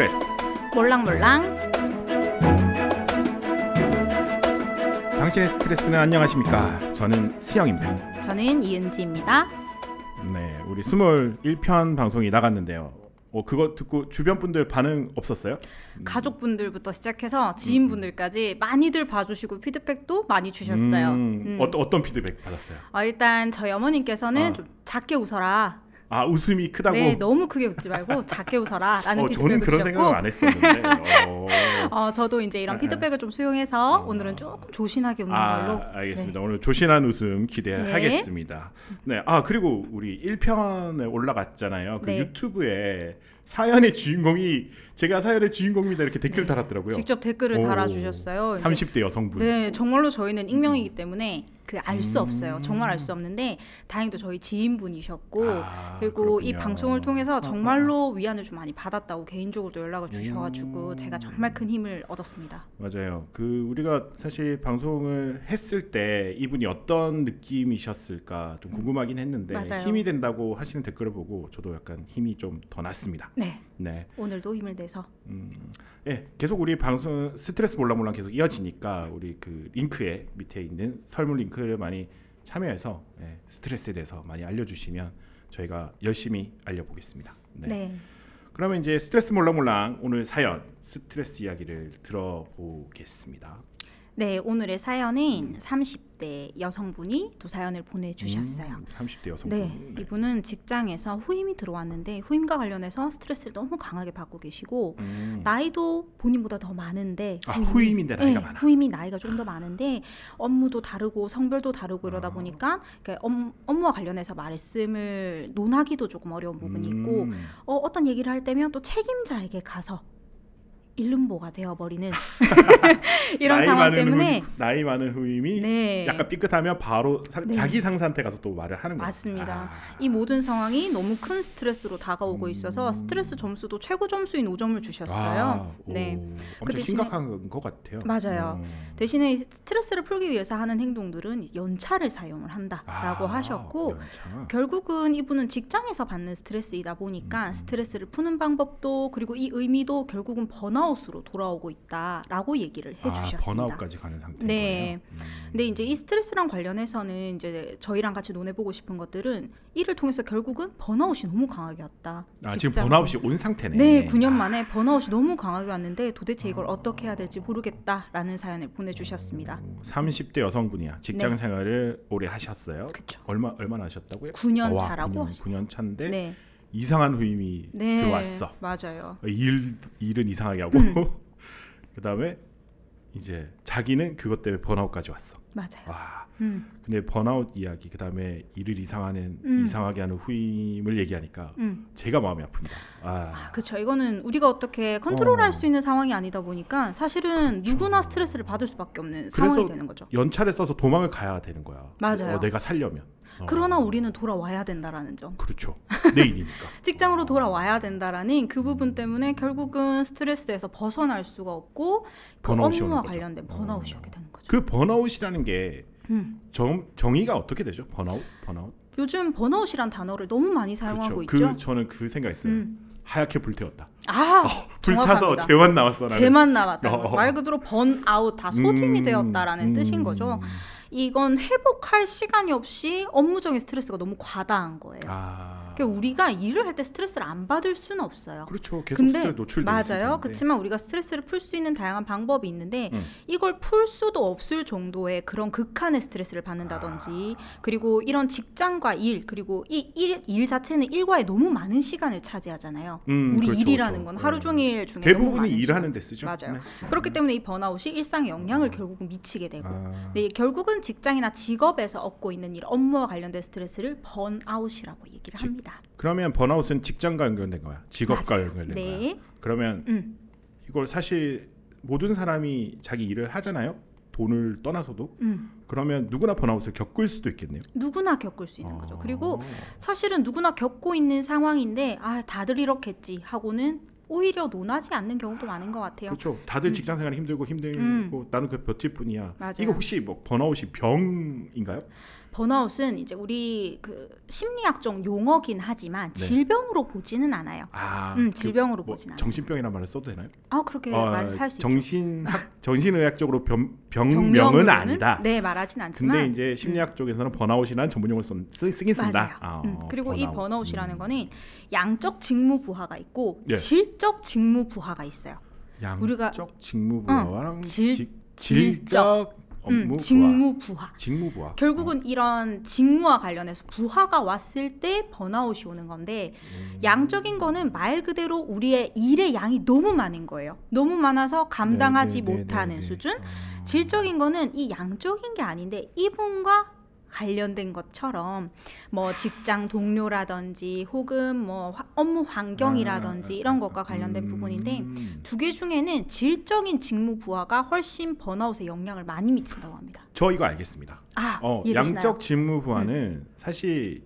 스트레스 몰랑몰랑. 당신의 스트레스는 안녕하십니까? 저는 수영입니다. 저는 이은지입니다. 네, 우리 21편 방송이 나갔는데요. 그거 듣고 주변 분들 반응 없었어요? 가족분들부터 시작해서 지인분들까지 많이들 봐주시고 피드백도 많이 주셨어요. 어떤 피드백 받았어요? 일단 저희 어머님께서는 좀 작게 웃어라. 웃음이 크다고? 네, 너무 크게 웃지 말고 작게 웃어라 라는 피드백을 저는 그런 주셨고, 생각을 안 했었는데 저도 이제 이런 피드백을 좀 수용해서 오늘은 조금 조신하게 웃는 걸로. 알겠습니다. 네. 오늘 조신한 웃음 기대하겠습니다. 네. 그리고 우리 1편에 올라갔잖아요. 그 유튜브에 사연의 주인공이 제가 사연의 주인공입니다 이렇게 댓글 달았더라고요. 직접 댓글을 달아주셨어요. 30대 여성분. 네, 정말로 저희는 익명이기 때문에 알 수 없어요. 정말 알 수 없는데 다행히도 저희 지인분이셨고 그리고 그렇군요. 이 방송을 통해서 정말로 위안을 좀 많이 받았다고 개인적으로도 연락을 주셔가지고 제가 정말 큰 힘을 얻었습니다. 맞아요. 우리가 사실 방송을 했을 때 이분이 어떤 느낌이셨을까 좀 궁금하긴 했는데 맞아요. 힘이 된다고 하시는 댓글을 보고 저도 약간 힘이 좀 더 났습니다. 네. 오늘도 힘을 내서. 계속 우리 방송 스트레스 몰랑몰랑 계속 이어지니까 우리 그 링크에 밑에 있는 설문 링크를 많이 참여해서 스트레스에 대해서 많이 알려주시면 저희가 열심히 알려보겠습니다. 네. 그러면 이제 스트레스 몰랑몰랑 오늘 사연 스트레스 이야기를 들어보겠습니다. 네, 오늘의 사연은 30대 여성분이 두 사연을 보내주셨어요. 30대 여성분. 네, 이분은 직장에서 후임이 들어왔는데 후임과 관련해서 스트레스를 너무 강하게 받고 계시고 나이도 본인보다 더 많은데 후임인데 나이가 많아. 후임이 나이가 좀 더 많은데 업무도 다르고 성별도 다르고 이러다 보니까 업무와 관련해서 말씀을 논하기도 조금 어려운 부분이 있고 어떤 얘기를 할 때면 또 책임자에게 가서 일름보가 되어버리는 이런 상황 때문에 나이 많은 후임이 약간 삐끗하면 바로 자기 상사한테 가서 또 말을 하는 거예요. 맞습니다. 이 모든 상황이 너무 큰 스트레스로 다가오고 있어서 스트레스 점수도 최고 점수인 5점을 주셨어요. 엄청 심각한 것 같아요. 맞아요. 대신에 스트레스를 풀기 위해서 하는 행동들은 연차를 사용을 한다라고 하셨고 결국은 이분은 직장에서 받는 스트레스이다 보니까 스트레스를 푸는 방법도 그리고 이 의미도 결국은 번아웃으로 돌아오고 있다라고 얘기를 해주셨습니다. 번아웃까지 가는 상태인 거예요. 근데 이제 이 스트레스랑 관련해서는 이제 저희랑 같이 논해보고 싶은 것들은 이를 통해서 결국은 번아웃이 너무 강하게 왔다. 지금 번아웃이 온 상태네. 네, 9년 만에 번아웃이 너무 강하게 왔는데 도대체 이걸 어떻게 해야 될지 모르겠다라는 사연을 보내주셨습니다. 30대 여성분이야. 직장 생활을 오래 하셨어요. 그쵸. 얼마나 하셨다고요? 9년 차라고 9년 차인데 이상한 후임이 들어왔어. 맞아요. 일은 이상하게 하고 그다음에 이제 자기는 그것 때문에 번아웃까지 왔어. 맞아요. 근데 번아웃 이야기 그다음에 일을 이상하게 하는 후임을 얘기하니까 제가 마음이 아픕니다. 그렇죠. 이거는 우리가 어떻게 컨트롤할 수 있는 상황이 아니다 보니까 사실은 누구나 스트레스를 받을 수밖에 없는 상황이 되는 거죠. 연차를 써서 도망을 가야 되는 거야. 맞아요. 내가 살려면. 그러나 우리는 돌아와야 된다라는 점. 그렇죠. 내일이니까. 직장으로 돌아와야 된다라는 그 부분 때문에 결국은 스트레스에서 벗어날 수가 없고 그 업무와 관련된 번아웃이 오게 되는 거죠. 그 번아웃이라는 게 정의가 어떻게 되죠? 번아웃? 요즘 번아웃이란 단어를 너무 많이 사용하고 있죠. 저는 그 생각했어요. 하얗게 불태웠다. 불타서 재만 나왔어. 재만 나왔다. 말 그대로 번아웃, 다 소진이 되었다라는 뜻인 거죠. 이건 회복할 시간이 없이 업무적인 스트레스가 너무 과다한 거예요. 그러니까 우리가 일을 할 때 스트레스를 안 받을 수는 없어요. 그렇죠. 계속 스트레스 노출돼 맞아요. 그렇지만 우리가 스트레스를 풀 수 있는 다양한 방법이 있는데 이걸 풀 수도 없을 정도의 그런 극한의 스트레스를 받는다든지 그리고 이런 직장과 일 그리고 이 일 자체는 일과에 너무 많은 시간을 차지하잖아요. 우리 일이라는 건 하루 종일 중에 대부분이 일하는 데 쓰죠. 맞아요. 그렇기 때문에 이 번아웃이 일상에 영향을 결국은 미치게 되고 결국은 직장이나 직업에서 얻고 있는 일, 업무와 관련된 스트레스를 번아웃이라고 얘기를 합니다. 그러면 번아웃은 직장과 연결된 거야? 직업과 연결된 거야? 그러면 이걸 사실 모든 사람이 자기 일을 하잖아요. 돈을 떠나서도. 그러면 누구나 번아웃을 겪을 수도 있겠네요. 누구나 겪을 수 있는 거죠. 그리고 사실은 누구나 겪고 있는 상황인데 다들 이렇겠지 하고는 오히려 논하지 않는 경우도 많은 것 같아요. 그렇죠. 다들 직장 생활이 힘들고 나는 그 버틸 뿐이야. 맞아요. 이거 혹시 뭐 번아웃이 병인가요? 번아웃은 이제 우리 그 심리학적 용어긴 하지만 네. 질병으로 보지는 않아요. 질병으로 뭐 보지는 않아요. 정신병이라는 말을 써도 되나요? 그렇게 말할 수 있죠. 정신의학적으로 병명은 아니다. 네, 말하진 않지만. 근데 이제 심리학 쪽에서는 번아웃이라는 전문용어를 쓰긴 쓴다. 맞아요. 그리고 이 번아웃이라는 거는 양적 직무부하가 있고 예. 질적 직무부하가 있어요. 양적 직무부하랑 질적 업무 직무부하. 결국은 이런 직무와 관련해서 부하가 왔을 때 번아웃이 오는 건데 양적인 거는 말 그대로 우리의 일의 양이 너무 많은 거예요. 너무 많아서 감당하지 못하는 수준. 질적인 거는 이 양적인 게 아닌데 이분과 관련된 것처럼 뭐 직장 동료라든지 혹은 뭐 업무 환경이라든지 이런 것과 관련된 부분인데 두 개 중에는 질적인 직무 부하가 훨씬 번아웃에 영향을 많이 미친다고 합니다. 저 이거 알겠습니다. 양적 직무 부하는 사실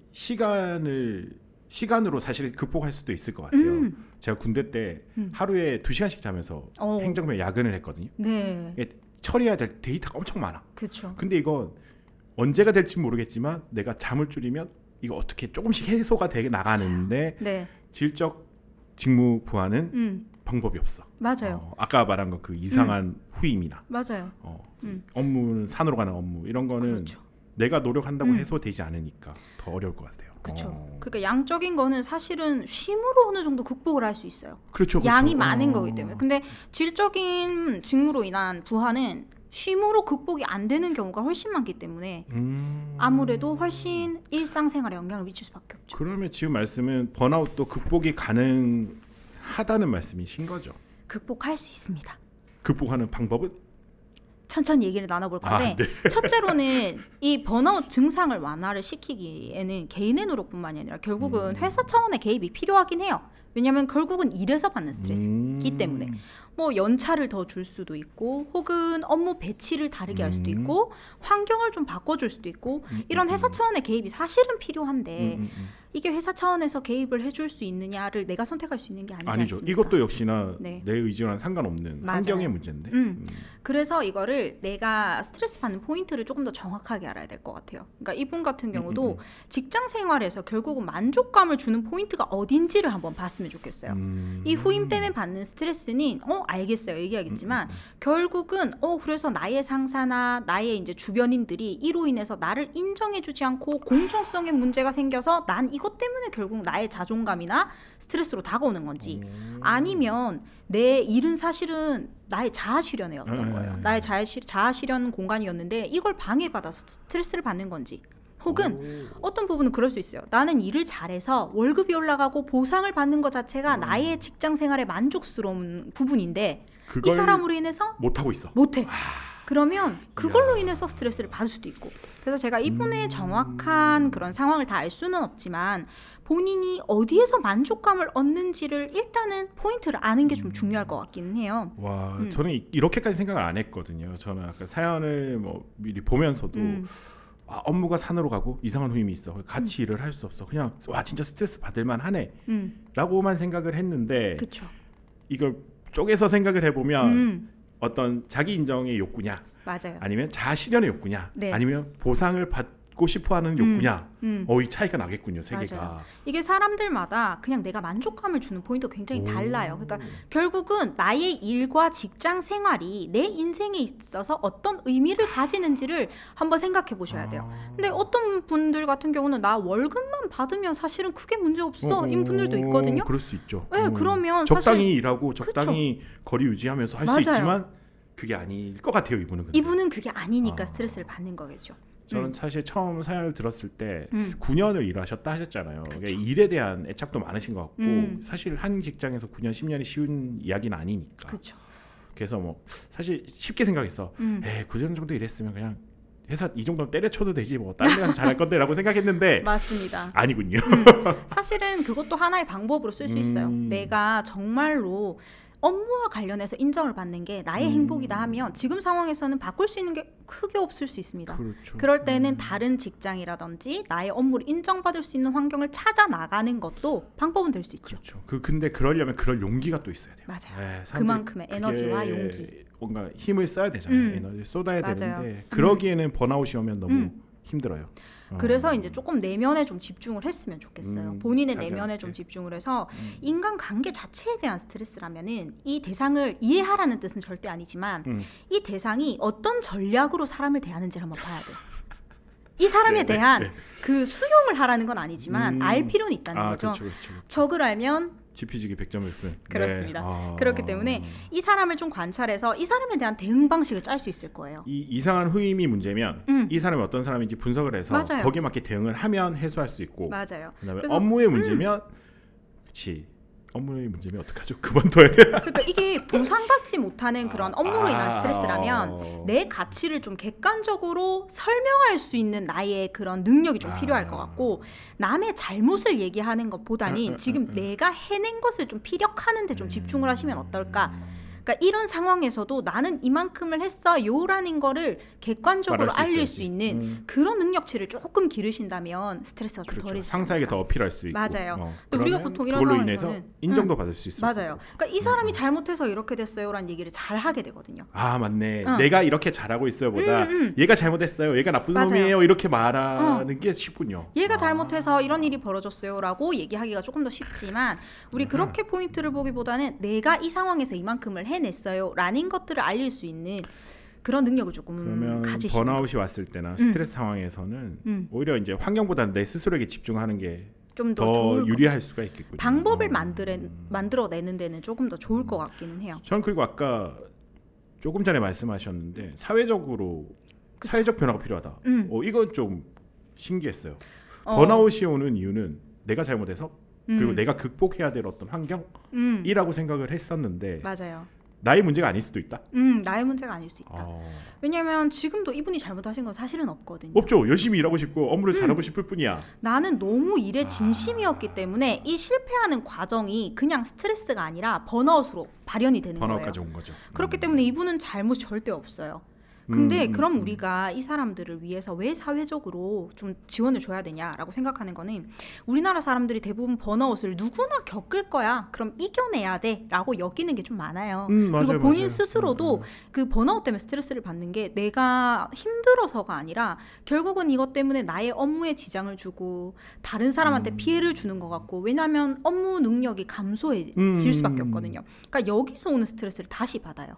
시간으로 사실 극복할 수도 있을 것 같아요. 제가 군대 때 하루에 2시간씩 자면서 행정병 야근을 했거든요. 네. 처리해야 될 데이터가 엄청 많아. 그렇죠. 근데 이건 언제가 될지 모르겠지만 내가 잠을 줄이면 이거 어떻게 조금씩 해소가 돼 나가는데 네. 질적 직무 부하는 방법이 없어. 맞아요. 아까 말한 거 그 이상한 후임이나 맞아요. 업무는 산으로 가는 업무 이런 거는 그렇죠. 내가 노력한다고 해소되지 않으니까 더 어려울 것 같아요. 그렇죠. 그러니까 양적인 거는 사실은 쉼으로 어느 정도 극복을 할 수 있어요. 그렇죠. 양이 많은 거기 때문에. 근데 질적인 직무로 인한 부하는 쉼으로 극복이 안 되는 경우가 훨씬 많기 때문에 아무래도 훨씬 일상생활에 영향을 미칠 수밖에 없죠. 그러면 지금 말씀은 번아웃도 극복이 가능하다는 말씀이신 거죠? 극복할 수 있습니다. 극복하는 방법은? 천천히 얘기를 나눠볼 건데 네. 첫째로는 이 번아웃 증상을 완화를 시키기에는 개인의 노력뿐만이 아니라 결국은 회사 차원의 개입이 필요하긴 해요. 왜냐하면 결국은 일에서 받는 스트레스이기 때문에 뭐 연차를 더 줄 수도 있고 혹은 업무 배치를 다르게 할 수도 있고 환경을 좀 바꿔줄 수도 있고 이런 회사 차원의 개입이 사실은 필요한데 이게 회사 차원에서 개입을 해줄 수 있느냐를 내가 선택할 수 있는 게 아니지 아니죠. 않습니까? 이것도 역시나 네. 내 의지와는 상관없는 맞아요. 환경의 문제인데. 그래서 이거를 내가 스트레스 받는 포인트를 조금 더 정확하게 알아야 될 것 같아요. 그러니까 이분 같은 경우도 직장 생활에서 결국은 만족감을 주는 포인트가 어딘지를 한번 봤으면 좋겠어요. 이 후임 때문에 받는 스트레스는 알겠어요. 얘기하겠지만 결국은 그래서 나의 상사나 나의 이제 주변인들이 이로 인해서 나를 인정해주지 않고 공정성에 문제가 생겨서 난 이것 때문에 결국 나의 자존감이나 스트레스로 다가오는 건지 아니면 내 일은 사실은 나의 자아실현이었던 거예요. 나의 자아실현 공간이었는데 이걸 방해받아서 스트레스를 받는 건지 혹은 어떤 부분은 그럴 수 있어요. 나는 일을 잘해서 월급이 올라가고 보상을 받는 것 자체가 나의 직장 생활의 만족스러운 부분인데 이 사람으로 인해서 못하고 있어. 못해. 그러면 그걸로 인해서 스트레스를 받을 수도 있고. 그래서 제가 이분의 정확한 그런 상황을 다 알 수는 없지만 본인이 어디에서 만족감을 얻는지를 일단은 포인트를 아는 게 좀 중요할 것 같기는 해요. 와, 저는 이렇게까지 생각을 안 했거든요. 저는 아까 사연을 뭐 미리 보면서도 업무가 산으로 가고 이상한 후임이 있어. 같이 일을 할 수 없어. 그냥 와 진짜 스트레스 받을 만하네 라고만 생각을 했는데 그쵸. 이걸 쪼개서 생각을 해보면 어떤 자기 인정의 욕구냐 맞아요. 아니면 자아 실현의 욕구냐 네. 아니면 보상을 받고 싶어하는 욕구냐 이 차이가 나겠군요. 세 맞아요. 개가. 이게 사람들마다 그냥 내가 만족감을 주는 포인트가 굉장히 달라요. 그러니까 결국은 나의 일과 직장 생활이 내 인생에 있어서 어떤 의미를 가지는지를 한번 생각해 보셔야 돼요. 근데 어떤 분들 같은 경우는 나 월급만 받으면 사실은 크게 문제 없어 인 분들도 있거든요. 그럴 수 있죠. 네, 그러면 적당히 사실 일하고 적당히 거리 유지하면서 할 수 있지만 그게 아닐 것 같아요. 이분은. 근데. 이분은 그게 아니니까 스트레스를 받는 거겠죠. 저는 사실 처음 사연을 들었을 때 9년을 일하셨다 하셨잖아요. 그러니까 일에 대한 애착도 많으신 것 같고 사실 한 직장에서 9년, 10년이 쉬운 이야기는 아니니까. 그쵸. 그래서 뭐 사실 쉽게 생각했어. 9년 정도 일했으면 그냥 회사 이 정도면 때려쳐도 되지 뭐 다른 데 가서 잘할 건데 라고 생각했는데 맞습니다. 아니군요. 사실은 그것도 하나의 방법으로 쓸 수 있어요. 내가 정말로 업무와 관련해서 인정을 받는 게 나의 행복이다 하면 지금 상황에서는 바꿀 수 있는 게 크게 없을 수 있습니다. 그렇죠. 그럴 때는 다른 직장이라든지 나의 업무를 인정받을 수 있는 환경을 찾아 나가는 것도 방법은 될 수 있죠. 그렇죠. 근데 그러려면 그럴 용기가 또 있어야 돼요. 맞아요. 네, 그만큼의 에너지와 용기. 뭔가 힘을 써야 되잖아요. 에너지 쏟아야 맞아요. 되는데 그러기에는 번아웃이 오면 너무 힘들어요. 그래서 이제 조금 내면에 좀 집중을 했으면 좋겠어요. 본인의 자기한테. 내면에 좀 집중을 해서 인간 관계 자체에 대한 스트레스라면은 이 대상을 이해하라는 뜻은 절대 아니지만 이 대상이 어떤 전략으로 사람을 대하는지를 한번 봐야 돼요. 이 사람에 대한 그 수용을 하라는 건 아니지만 알 필요는 있다는 거죠. 그렇죠. 적을 알면 지피지기 100점을 쓴. 그렇습니다. 그렇기 때문에 이 사람을 좀 관찰해서 이 사람에 대한 대응 방식을 짤 수 있을 거예요. 이 이상한 후임이 문제면 이 사람이 어떤 사람인지 분석을 해서 맞아요. 거기에 맞게 대응을 하면 해소할 수 있고 맞아요. 그다음에 그래서, 업무의 문제면 그렇지. 업무의 문제면 어떡하죠? 그만둬야 돼. 그러니까 이게 보상받지 못하는 그런 업무로 인한 스트레스라면 내 가치를 좀 객관적으로 설명할 수 있는 나의 그런 능력이 좀 필요할 것 같고 남의 잘못을 얘기하는 것보다는 지금 내가 해낸 것을 좀 피력하는 데 좀 집중을 하시면 어떨까? 그러니까 이런 상황에서도 나는 이만큼을 했어요라는 거를 객관적으로 알릴 수 있는 그런 능력치를 조금 기르신다면 스트레스가 좀 그렇죠. 덜해지죠. 상사에게 더 어필할 수 있고. 맞아요. 근데 우리가 보통 이런 그걸로 상황에서는 인해서 인정도 받을 수 있어요. 맞아요. 그러니까 이 사람이 잘못해서 이렇게 됐어요라는 얘기를 잘 하게 되거든요. 아 맞네. 내가 이렇게 잘하고 있어요보다 얘가 잘못했어요. 얘가 나쁜 맞아요. 놈이에요. 이렇게 말하는 게 쉽군요. 얘가 잘못해서 이런 일이 벌어졌어요라고 얘기하기가 조금 더 쉽지만 우리 그렇게 포인트를 보기보다는 내가 이 상황에서 이만큼을 해냈어요라는 것들을 알릴 수 있는 그런 능력을 조금 그러면 가지시는 번아웃이 왔을 때나 스트레스 상황에서는 오히려 이제 환경보다는 내 스스로에게 집중하는 게 좀 더 유리할 수가 있겠군요. 방법을 만들어내는 데는 조금 더 좋을 것 같기는 해요. 전 그리고 아까 조금 전에 말씀하셨는데 사회적 변화가 필요하다. 이건 좀 신기했어요. 번아웃이 오는 이유는 내가 잘못해서 그리고 내가 극복해야 될 어떤 환경이라고 생각을 했었는데 맞아요. 나의 문제가 아닐 수도 있다. 나의 문제가 아닐 수 있다. 왜냐하면 지금도 이분이 잘못하신 건 사실은 없거든요. 없죠. 열심히 일하고 싶고 업무를 잘하고 싶을 뿐이야. 나는 너무 일에 진심이었기 때문에 이 실패하는 과정이 그냥 스트레스가 아니라 번아웃으로 발현이 되는 거예요. 번아웃까지 온 거죠. 그렇기 때문에 이분은 잘못 절대 없어요. 근데 그럼 우리가 이 사람들을 위해서 왜 사회적으로 좀 지원을 줘야 되냐라고 생각하는 거는 우리나라 사람들이 대부분 번아웃을 누구나 겪을 거야. 그럼 이겨내야 돼라고 여기는 게 좀 많아요. 맞아요, 그리고 본인 맞아요. 스스로도 그 번아웃 때문에 스트레스를 받는 게 내가 힘들어서가 아니라 결국은 이것 때문에 나의 업무에 지장을 주고 다른 사람한테 피해를 주는 것 같고 왜냐하면 업무 능력이 감소해질 수밖에 없거든요. 그러니까 여기서 오는 스트레스를 다시 받아요.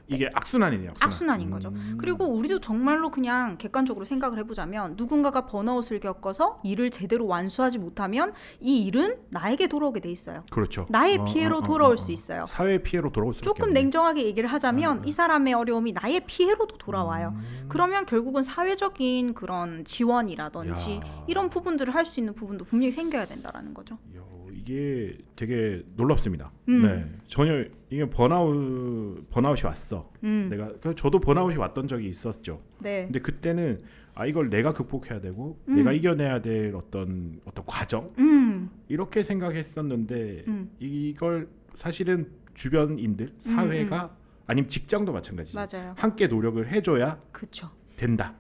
이게 악순환이네요. 악순환인 거죠. 그리고 우리도 정말로 그냥 객관적으로 생각을 해보자면 누군가가 번아웃을 겪어서 일을 제대로 완수하지 못하면 이 일은 나에게 돌아오게 돼 있어요. 그렇죠. 나의 피해로 돌아올 수 있어요. 사회 피해로 돌아올 수밖에 조금 없네. 냉정하게 얘기를 하자면 이 사람의 어려움이 나의 피해로도 돌아와요. 그러면 결국은 사회적인 그런 지원이라든지 이런 부분들을 할 수 있는 부분도 분명히 생겨야 된다라는 거죠. 이게 되게 놀랍습니다. 네, 전혀 이게 번아웃이 왔어. 저도 번아웃이 왔던 적이 있었죠. 네. 근데 그때는 이걸 내가 극복해야 되고 내가 이겨내야 될 어떤 과정 이렇게 생각했었는데 이걸 사실은 주변인들 사회가 아니면 직장도 마찬가지. 맞아요. 함께 노력을 해줘야 그렇죠. 된다.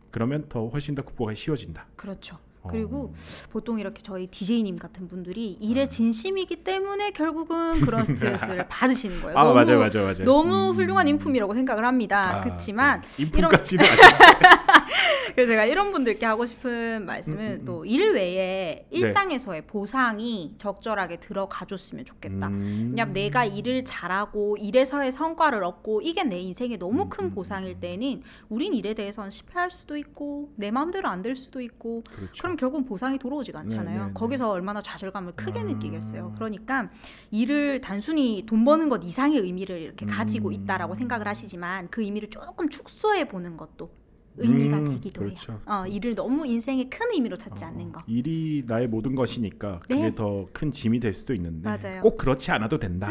그러면 훨씬 더 극복하기 쉬워진다. 그렇죠. 그리고 보통 이렇게 저희 DJ님 같은 분들이 일에 진심이기 때문에 결국은 그런 스트레스를 받으시는 거예요. 맞아요. 너무 훌륭한 인품이라고 생각을 합니다. 그렇지만 인품까지는 그래서 제가 이런 분들께 하고 싶은 말씀은 또 일 외에 일상에서의 보상이 적절하게 들어가줬으면 좋겠다. 그냥 내가 일을 잘하고 일에서의 성과를 얻고 이게 내 인생에 너무 큰 보상일 때는 우린 일에 대해서는 실패할 수도 있고 내 마음대로 안 될 수도 있고 그렇죠. 그럼 결국은 보상이 돌아오지가 않잖아요. 거기서 얼마나 좌절감을 크게 느끼겠어요. 그러니까 일을 단순히 돈 버는 것 이상의 의미를 이렇게 가지고 있다라고 생각을 하시지만 그 의미를 조금 축소해 보는 것도 의미가 되기도 그렇죠. 해요. 일을 너무 인생의 큰 의미로 찾지 않는 거. 일이 나의 모든 것이니까 그게 네. 더 큰 짐이 될 수도 있는데 맞아요. 꼭 그렇지 않아도 된다.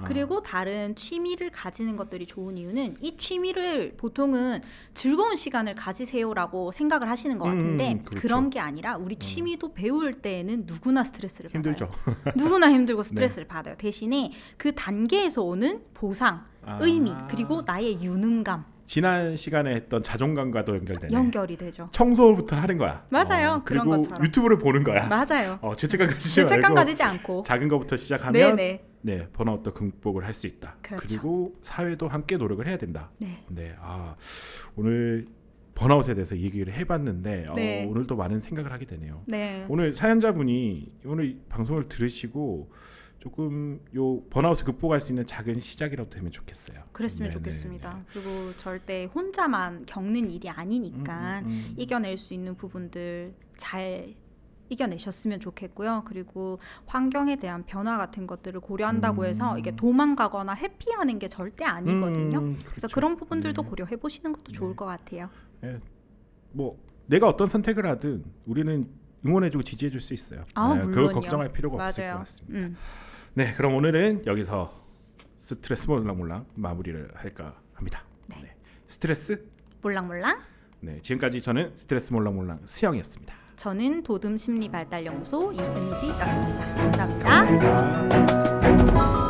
그리고 다른 취미를 가지는 것들이 좋은 이유는 이 취미를 보통은 즐거운 시간을 가지세요라고 생각을 하시는 것 같은데 그렇죠. 그런 게 아니라 우리 취미도 배울 때에는 누구나 스트레스를 힘들죠. 받아요. 누구나 힘들고 스트레스를 받아요. 대신에 그 단계에서 오는 보상, 의미, 그리고 나의 유능감 지난 시간에 했던 자존감과도 연결이 되죠. 청소부터 하는 거야. 맞아요. 그런 그리고 것처럼. 유튜브를 보는 거야. 맞아요. 죄책감 가지지 죄책감 말고 가지지 않고 작은 것부터 시작하면 네네. 네, 번아웃도 극복을 할 수 있다. 그렇죠. 그리고 사회도 함께 노력을 해야 된다. 네. 네, 오늘 번아웃에 대해서 얘기를 해봤는데 네. 오늘도 많은 생각을 하게 되네요. 네. 오늘 사연자분이 오늘 방송을 들으시고 조금 요 번아웃을 극복할 수 있는 작은 시작이라도 되면 좋겠어요. 그랬으면 네네네. 좋겠습니다. 그리고 절대 혼자만 겪는 일이 아니니까 이겨낼 수 있는 부분들 잘 이겨내셨으면 좋겠고요. 그리고 환경에 대한 변화 같은 것들을 고려한다고 해서 이게 도망가거나 회피하는 게 절대 아니거든요. 그래서 그렇죠. 그런 부분들도 네. 고려해 보시는 것도 좋을 네. 것 같아요. 네. 뭐 내가 어떤 선택을 하든 우리는 응원해주고 지지해줄 수 있어요. 물론요. 그걸 걱정할 필요가 없을 맞아요. 것 같습니다. 네, 그럼 오늘은 여기서 스트레스 몰랑몰랑 마무리를 할까 합니다. 네. 네. 스트레스 몰랑몰랑. 네, 지금까지 저는 스트레스 몰랑몰랑 수영이었습니다. 저는 도듬 심리 발달 연구소 이은지였습니다. 감사합니다. 감사합니다.